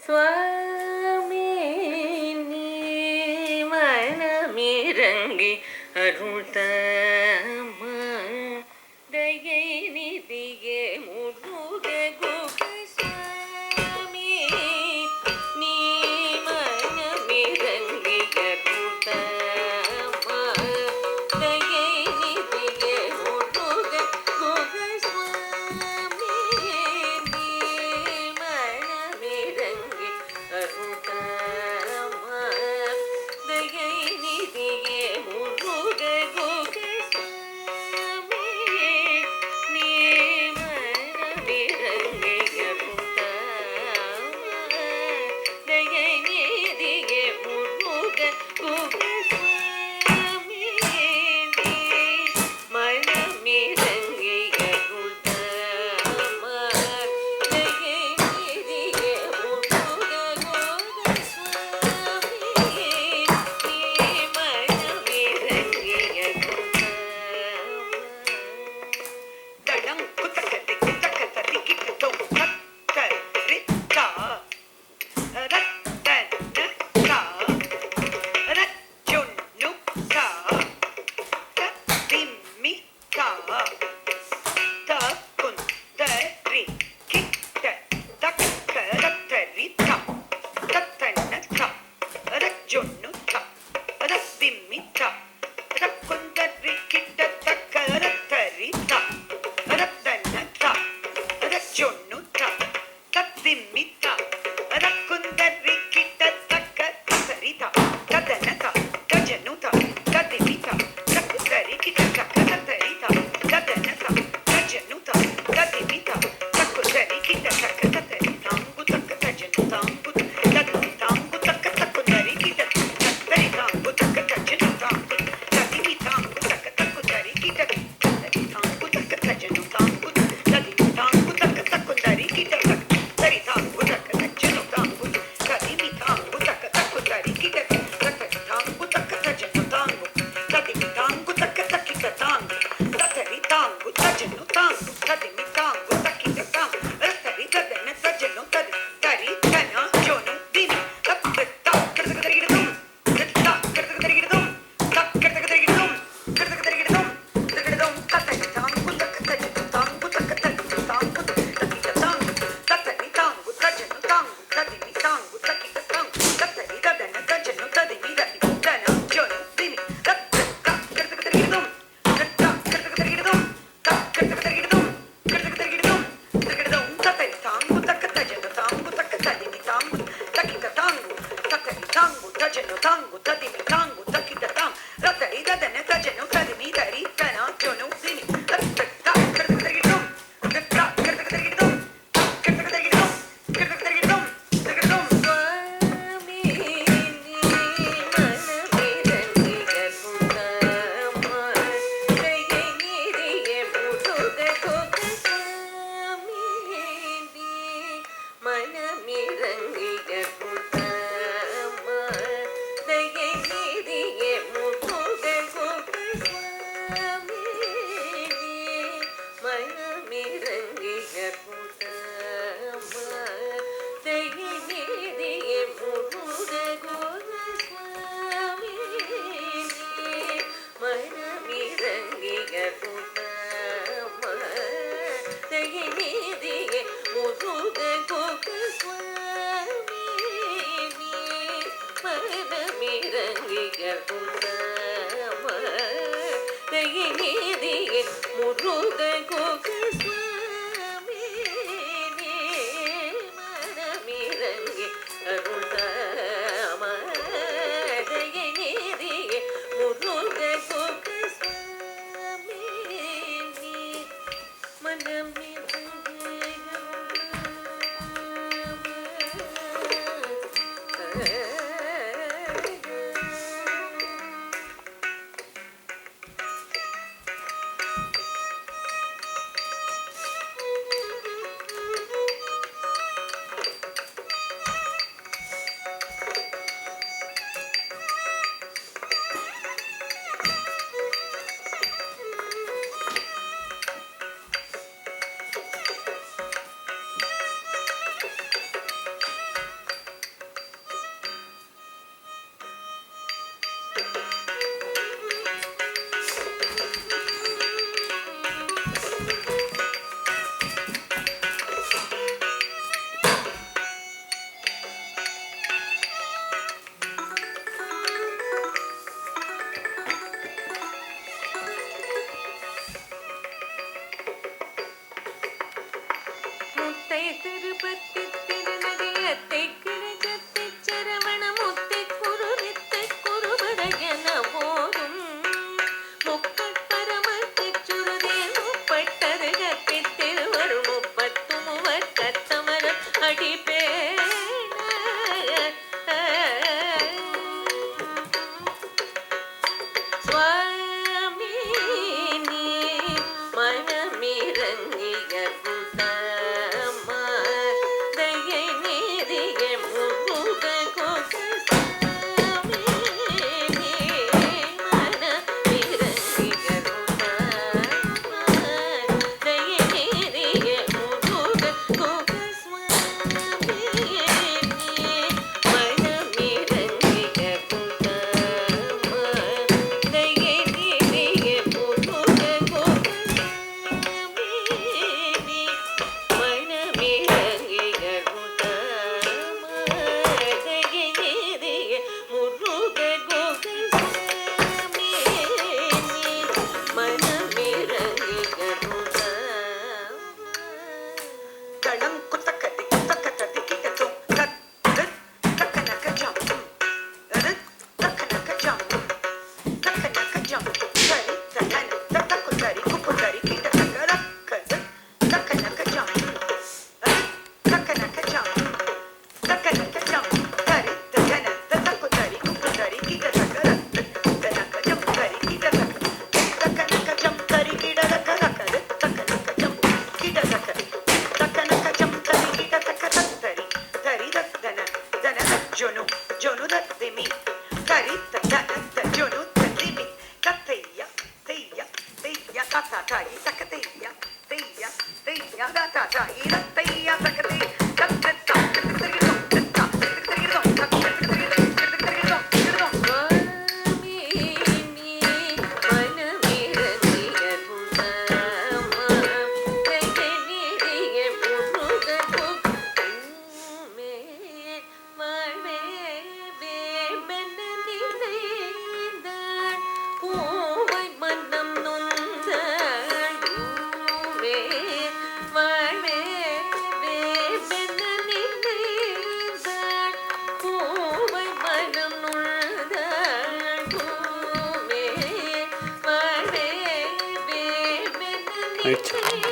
சுவாமி நீ மனமிரங்கி அருள்தம தயை நிதியே முருக குக சுவாமி நீ மனமிரங்கி அருள்தம தயை நிதியே முருக குக சுவாமி நீ மனமிரங்கி அருள்தம தயை நிதியே முருக குக சுவாமி நீ மனமிரங்கி அருள்தம தயை நிதியே முருக குக சுவாமி நீ மனமிரங்கி அருள்தம தயை நிதியே முருக குக சுவாமி நீ மனமிரங்கி அருள்தம அத்தை திருப்பத்தி திருநகையத்தை கிழக்கத்தை சரவண முத்தை குருவித்தை குருபரையன போதும் முப்பட்பரமத்தை சுருதே முப்பட்டது கத்தி திருவரு முப்பத்து முவர்க்கத்தமர அடிப்பே Jono da de mi, carita da Jono da de mi, cateia, teia, teia, ta ta ta, tacateia, teia, teia, da ta ta, teia, tacateia, Right.